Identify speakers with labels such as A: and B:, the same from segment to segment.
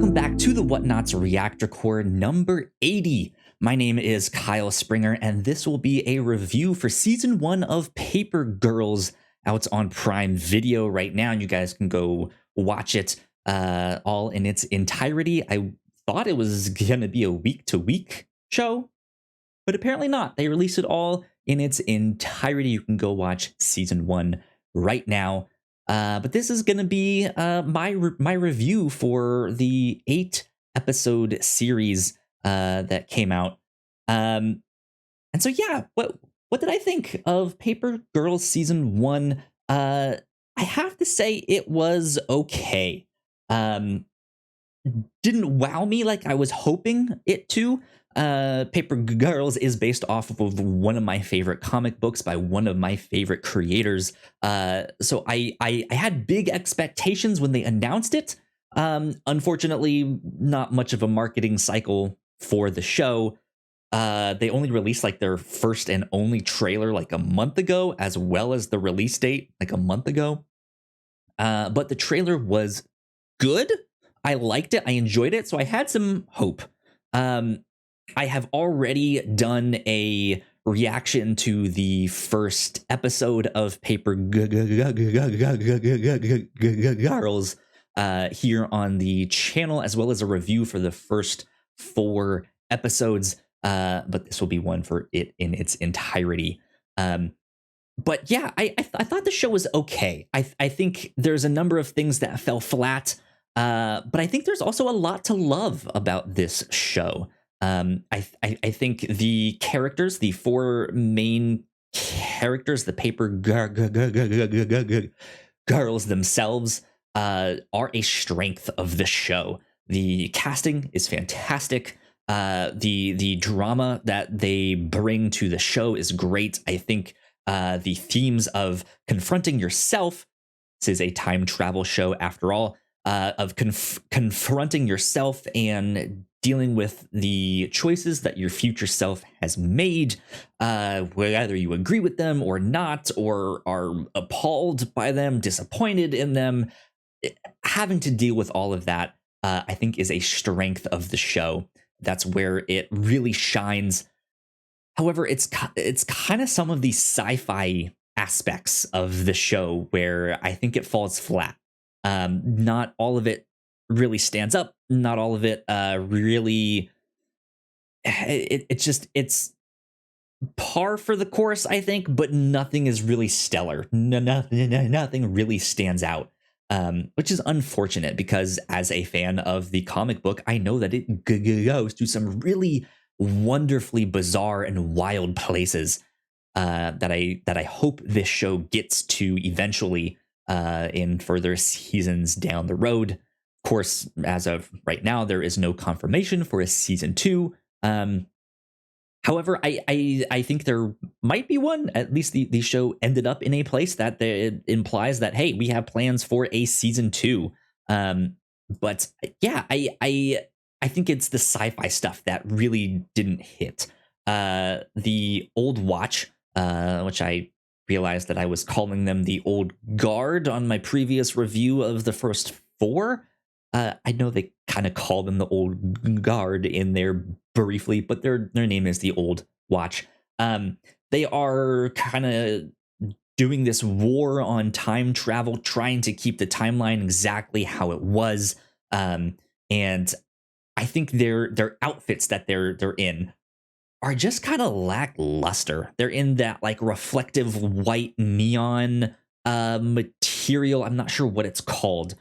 A: welcome back to the Whatnauts Reactor Core number 80. My name is Kyle Springer, and this will be a review for Season 1 of Paper Girls out on Prime Video right now. You guys can go watch it all in its entirety. I thought it was going to be a week-to-week show, but apparently not. They released it all in its entirety. You can go watch Season 1 right now. But this is going to be my review for the 8-episode series that came out. And so, yeah, what did I think of Paper Girls Season 1? I have to say it was okay. Didn't wow me like I was hoping it to. Paper Girls is based off of one of my favorite comic books by one of my favorite creators. So I had big expectations when they announced it. Unfortunately, not much of a marketing cycle for the show. They only released like their first and only trailer like a month ago, as well as the release date like a month ago. But the trailer was good. I liked it. I enjoyed it. So I had some hope. I have already done a reaction to the first episode of Paper Girls here on the channel, as well as a review for the first 4 episodes. But this will be one for it in its entirety. But yeah, I thought the show was okay. I think there's a number of things that fell flat, but I think there's also a lot to love about this show. I think the characters, the 4 main characters, the Paper Girls themselves, are a strength of the show. The casting is fantastic. The drama that they bring to the show is great. I think the themes of confronting yourself, this is a time travel show after all, of confronting yourself and dealing with the choices that your future self has made, whether you agree with them or not, or are appalled by them, disappointed in them. Having to deal with all of that, I think, is a strength of the show. That's where it really shines. However, it's kind of some of the sci-fi aspects of the show where I think it falls flat. Not all of it really stands up. Not all of it really. It's par for the course, I think, but nothing is really stellar. Nothing really stands out, which is unfortunate because as a fan of the comic book, I know that it goes to some really wonderfully bizarre and wild places that I hope this show gets to eventually in further seasons down the road. Of course, as of right now, there is no confirmation for a season 2. However, I think there might be one. At least the show ended up in a place that it implies that, hey, we have plans for a season 2. But yeah, I think it's the sci-fi stuff that really didn't hit. The Old Watch, which I realized that I was calling them the Old Guard on my previous review of the first 4. I know they kind of call them the Old Guard in there briefly, but their name is the Old Watch. They are kind of doing this war on time travel, trying to keep the timeline exactly how it was. And I think their outfits that they're in are just kind of lackluster. They're in that like reflective white neon material. I'm not sure what it's called.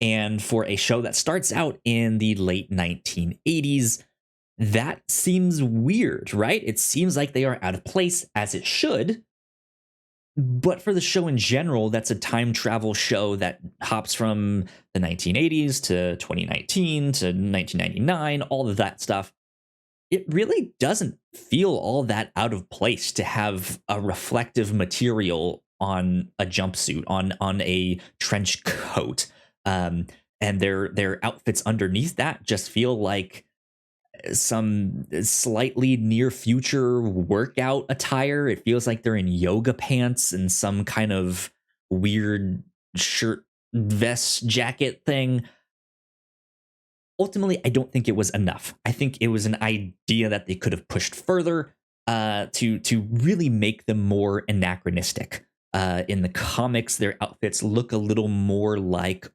A: And for a show that starts out in the late 1980s, that seems weird, right? It seems like they are out of place, as it should. But for the show in general, that's a time travel show that hops from the 1980s to 2019 to 1999, all of that stuff. It really doesn't feel all that out of place to have a reflective material on a jumpsuit, on a trench coat. And their outfits underneath that just feel like some slightly near future workout attire. It feels like they're in yoga pants and some kind of weird shirt vest jacket thing. ultimately, I don't think it was enough. I think it was an idea that they could have pushed further to really make them more anachronistic. In the comics, their outfits look a little more like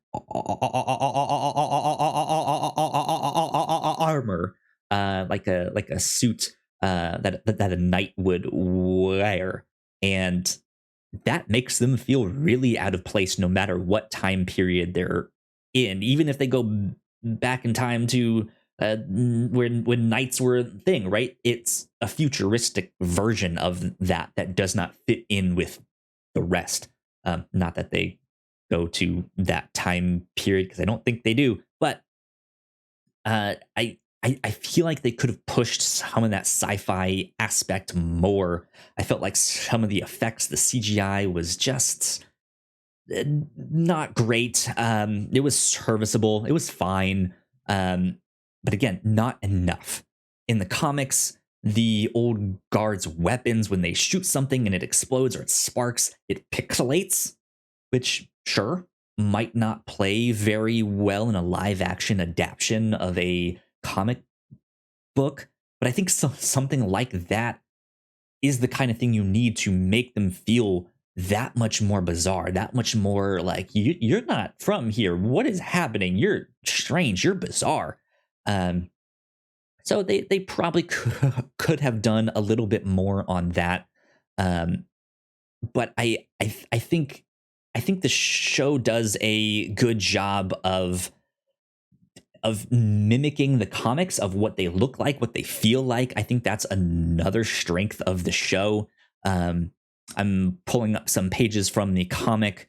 A: armor, like a suit that a knight would wear, and that makes them feel really out of place no matter what time period they're in. Even if they go back in time to when knights were a thing, right? It's a futuristic version of that does not fit in with the rest. Not that they go to that time period because I don't think they do, but I feel like they could have pushed some of that sci-fi aspect more. I felt like some of the effects, the CGI was just uh, not great. It was serviceable. It was fine. But again, not enough. In the comics, the old guard's weapons, when they shoot something and it explodes or it sparks, it pixelates, which sure might not play very well in a live action adaptation of a comic book, but I think something like that is the kind of thing you need to make them feel that much more bizarre, that much more like you're not from here. What is happening? You're strange. You're bizarre. Um, so they probably could have done a little bit more on that. Um, but I think the show does a good job of mimicking the comics of what they look like, what they feel like. I think that's another strength of the show. I'm pulling up some pages from the comic,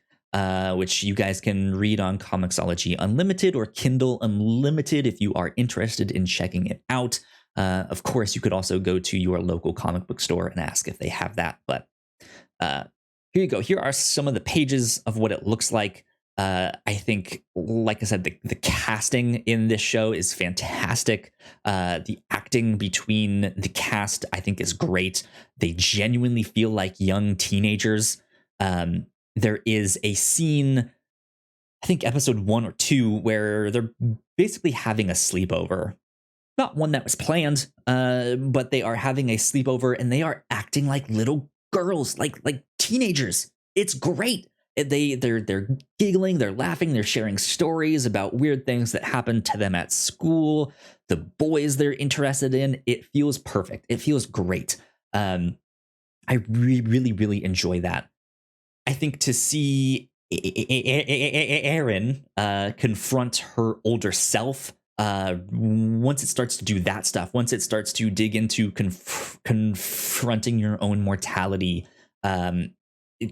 A: which you guys can read on Comixology Unlimited or Kindle Unlimited if you are interested in checking it out. Of course, you could also go to your local comic book store and ask if they have that. But here you go. Here are some of the pages of what it looks like. I think, like I said, the casting in this show is fantastic. The acting between the cast, I think, is great. They genuinely feel like young teenagers. There is a scene, I think episode 1 or 2, where they're basically having a sleepover. Not one that was planned, but they are having a sleepover and they are acting like little girls, like teenagers. It's great. They're giggling, they're laughing, they're sharing stories about weird things that happened to them at school, the boys they're interested in. It feels perfect. It feels great. I really enjoy that. I think to see Erin confront her older self, once it starts to do that stuff, once it starts to dig into confronting your own mortality,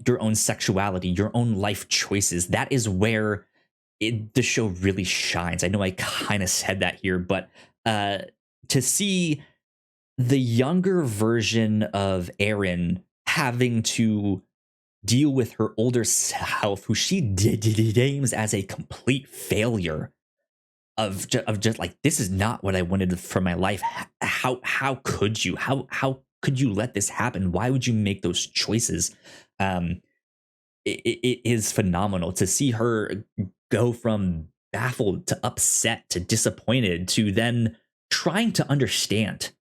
A: your own sexuality, your own life choices, that is where the show really shines. I know I kind of said that here, but to see the younger version of Erin having to deal with her older self, who she names as a complete failure of just like, this is not what I wanted for my life. How could you? How could you let this happen? Why would you make those choices? It is phenomenal to see her go from baffled to upset to disappointed to then trying to understand.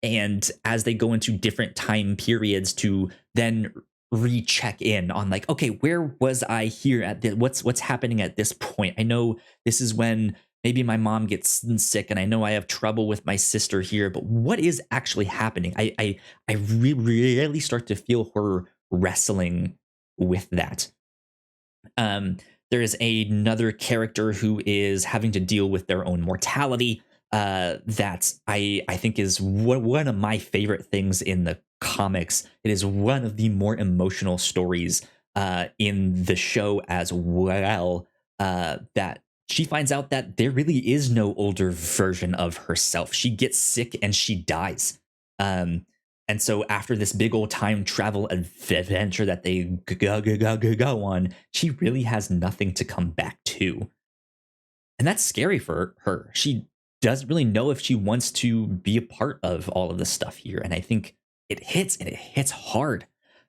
A: And as they go into different time periods to then recheck in on like, okay, where was I here at this? What's happening at this point? I know this is when maybe my mom gets sick and I know I have trouble with my sister here, but what is actually happening? I really start to feel her wrestling with that. There is another character who is having to deal with their own mortality. That I think is one of my favorite things in the comics. It is one of the more emotional stories in the show as well. That she finds out that there really is no older version of herself. She gets sick and she dies. And so after this big old time travel adventure that they go on, she really has nothing to come back to. And that's scary for her. She doesn't really know if she wants to be a part of all of this stuff here. And I think it hits, and it hits hard.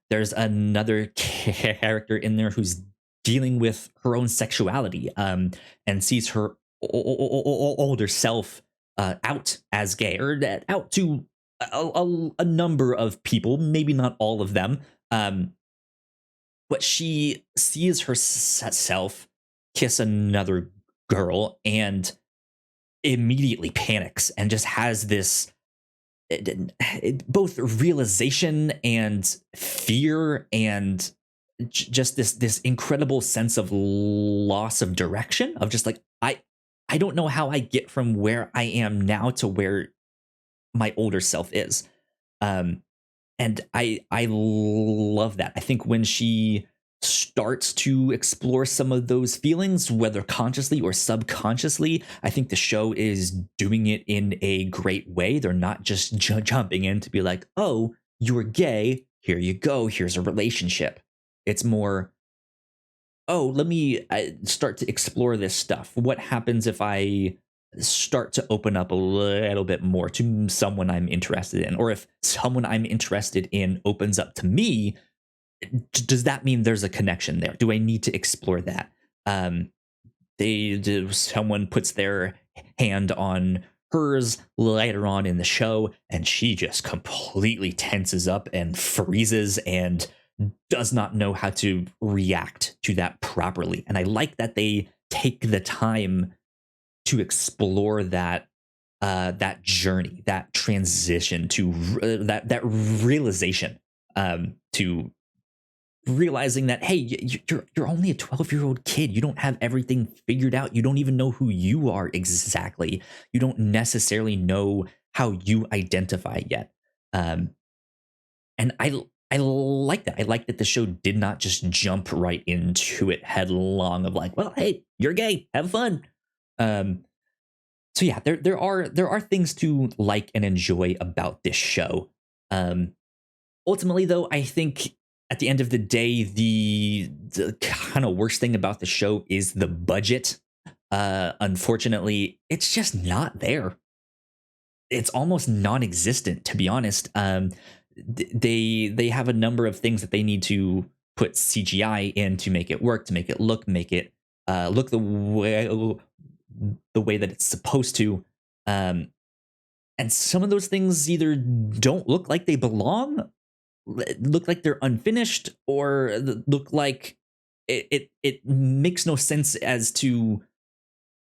A: There's another character in there who's dealing with her own sexuality, and sees her older self out as gay, or out to a number of people, maybe not all of them. Um, but she sees herself kiss another girl and immediately panics and just has this both realization and fear and just this incredible sense of loss of direction, of just like, I don't know how I get from where I am now to where my older self is. um and I love that. I think when she starts to explore some of those feelings, whether consciously or subconsciously, I think the show is doing it in a great way. They're not just jumping in to be like, oh, you're gay, here you go, here's a relationship. It's more, oh, let me start to explore this stuff. What happens if I start to open up a little bit more to someone I'm interested in? Or if someone I'm interested in opens up to me, does that mean there's a connection there? Do I need to explore that? Um, someone puts their hand on hers later on in the show, and she just completely tenses up and freezes and does not know how to react to that properly. And I like that they take the time to explore that journey, that transition to that realization, to realizing that, hey, you're only a 12-year-old kid. You don't have everything figured out. You don't even know who you are exactly. You don't necessarily know how you identify yet. Um, and I like that. I like that the show did not just jump right into it headlong of like, well, hey, you're gay, have fun. Um, so yeah, there are things to like and enjoy about this show. Um, Ultimately, though, I think at the end of the day, the kind of worst thing about the show is the budget. Unfortunately, it's just not there. It's almost non-existent, to be honest. They have a number of things that they need to put CGI in to make it work, to make it look the way that it's supposed to. Um, and some of those things either don't look like they belong, look like they're unfinished, or look like it makes no sense as to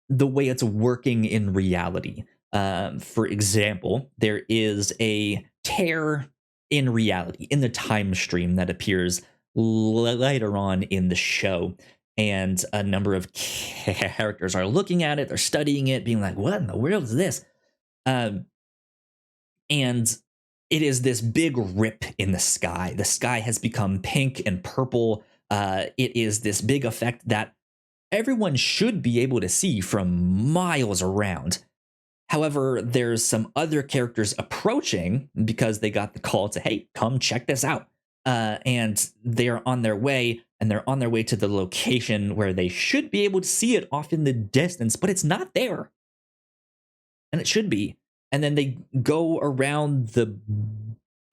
A: the way it's working in reality. For example, there is a tear in reality in the time stream that appears later on in the show. And a number of characters are looking at it, they're studying it, being like, what in the world is this? Um, and it is this big rip in the sky. The sky has become pink and purple. It is this big effect that everyone should be able to see from miles around. However, there's some other characters approaching because they got the call to, hey, come check this out. And they're on their way, and they're on their way to the location where they should be able to see it off in the distance, but it's not there. And it should be. And then they go around the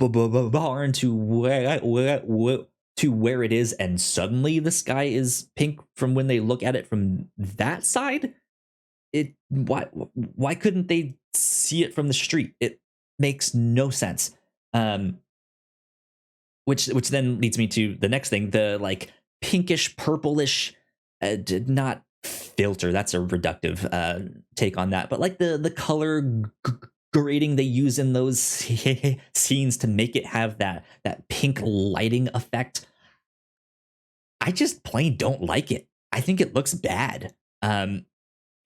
A: barn to where it is, and suddenly the sky is pink from when they look at it from that side. Why couldn't they see it from the street? It makes no sense. Which then leads me to the next thing, the like pinkish purplish, did not filter, that's a reductive take on that, but like the color grading they use in those scenes to make it have that pink lighting effect, I just plain don't like it. I think it looks bad.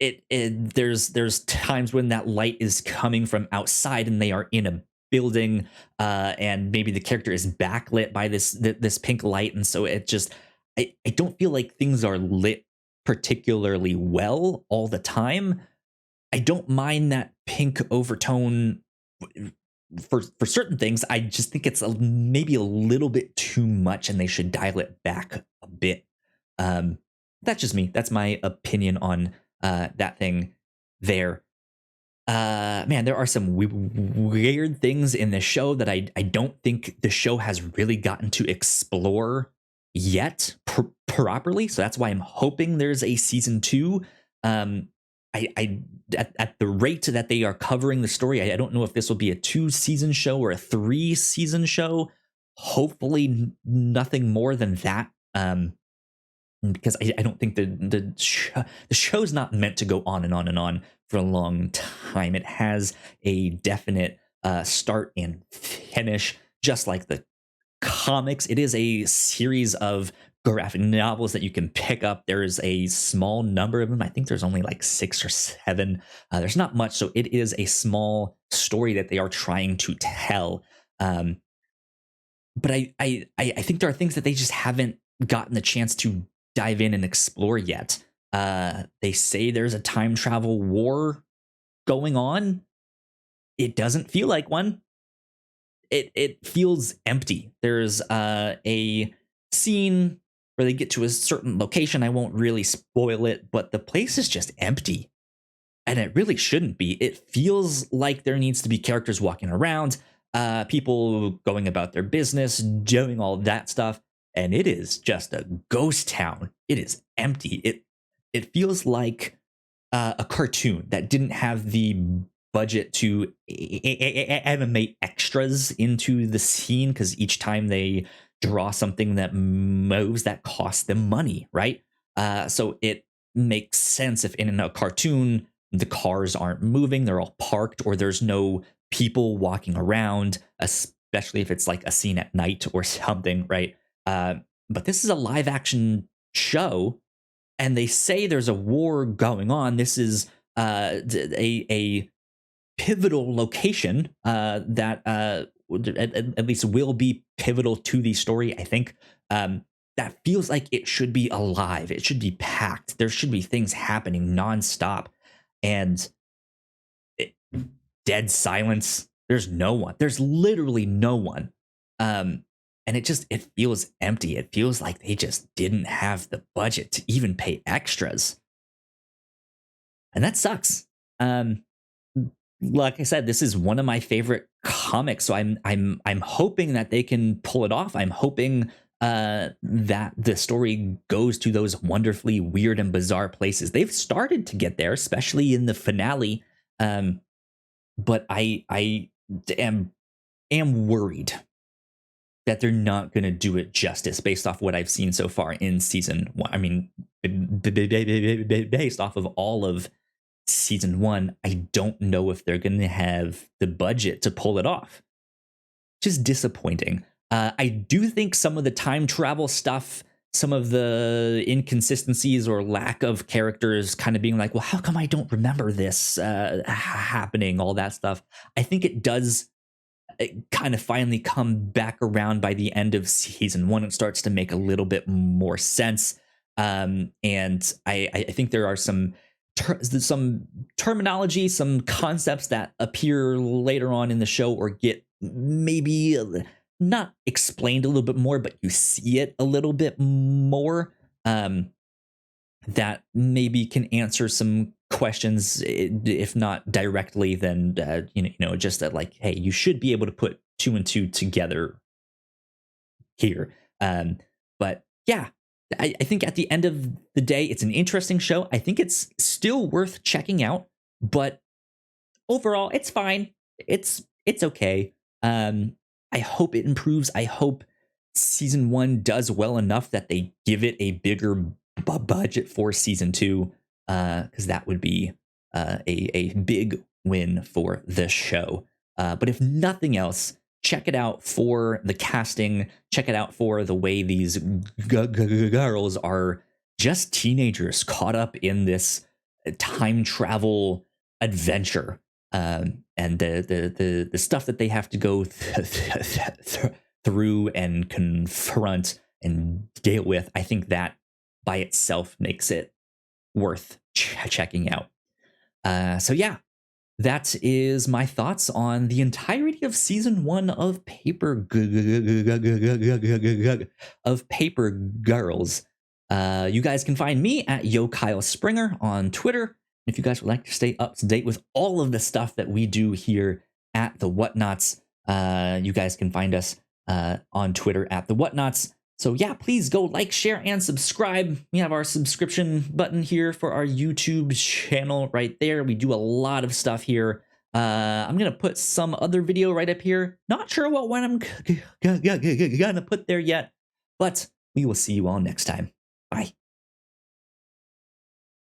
A: There's times when that light is coming from outside and they are in a building, and maybe the character is backlit by this pink light, and so it just, I don't feel like things are lit particularly well all the time. I don't mind that pink overtone for certain things. I just think it's maybe a little bit too much, and they should dial it back a bit. Um, that's just me. That's my opinion on that thing there. Man, there are some weird things in the show that I don't think the show has really gotten to explore yet properly. So that's why I'm hoping there's a season 2. I at the rate that they are covering the story, I don't know if this will be a 2-season show or a 3-season show. Hopefully, nothing more than that. Because I don't think the show's not meant to go on and on and on for a long time. It has a definite start and finish, just like the comics. It is a series of graphic novels that you can pick up. There's a small number of them. I think there's only like 6 or 7. There's not much, so it is a small story that they are trying to tell. But I think there are things that they just haven't gotten the chance to dive in and explore yet. They say there's a time travel war going on. It doesn't feel like one. It feels empty. There's a scene where they get to a certain location. I won't really spoil it, but the place is just empty. And it really shouldn't be. It feels like there needs to be characters walking around, people going about their business, doing all that stuff. And it is just a ghost town. It is empty. It feels like a cartoon that didn't have the budget to animate extras into the scene, because each time they draw something that moves, that costs them money, right? So it makes sense if in a cartoon the cars aren't moving, they're all parked, or there's no people walking around, especially if it's like a scene at night or something, right? But this is a live action show, and they say there's a war going on. This is a pivotal location that at least will be pivotal to the story, I think. That feels like it should be alive. It should be packed. There should be things happening nonstop. And dead silence. There's no one. There's literally no one. And it feels empty. It feels like they just didn't have the budget to even pay extras. And that sucks. Like I said, this is one of my favorite comics, so I'm hoping that they can pull it off. I'm hoping that the story goes to those wonderfully weird and bizarre places. They've started to get there, especially in the finale. But I am worried that they're not going to do it justice based off what I've seen so far in season 1. I mean, based off of all of season 1, I don't know if they're going to have the budget to pull it off. Just disappointing. I do think some of the time travel stuff, some of the inconsistencies or lack of characters kind of being like, well, how come I don't remember this happening, all that stuff. I think it does kind of finally come back around by the end of season 1. It starts to make a little bit more sense. And I think there are some terminology, some concepts that appear later on in the show or get maybe not explained a little bit more, but you see it a little bit more, that maybe can answer some questions, if not directly, then just that, like, hey, you should be able to put 2 and 2 together here. But yeah, I think at the end of the day, it's an interesting show. I think it's still worth checking out, but overall, it's fine. It's okay. I hope it improves. I hope season 1 does well enough that they give it a bigger budget for season 2, because that would be a big win for the show. But if nothing else, check it out for the casting. Check it out for the way these girls are just teenagers caught up in this time travel adventure. And the stuff that they have to go through and confront and deal with, I think that by itself makes it worth checking out. So yeah, that is my thoughts on the entirety of season 1 of Paper Girls. You guys can find me at Yo Kyle Springer on Twitter. If you guys would like to stay up to date with all of the stuff that we do here at the Whatnauts, you guys can find us on Twitter at the Whatnauts. So yeah, please go like, share, and subscribe. We have our subscription button here for our YouTube channel right there. We do a lot of stuff here. I'm gonna put some other video right up here. Not sure what one I'm gonna put there yet, but we will see you all next time.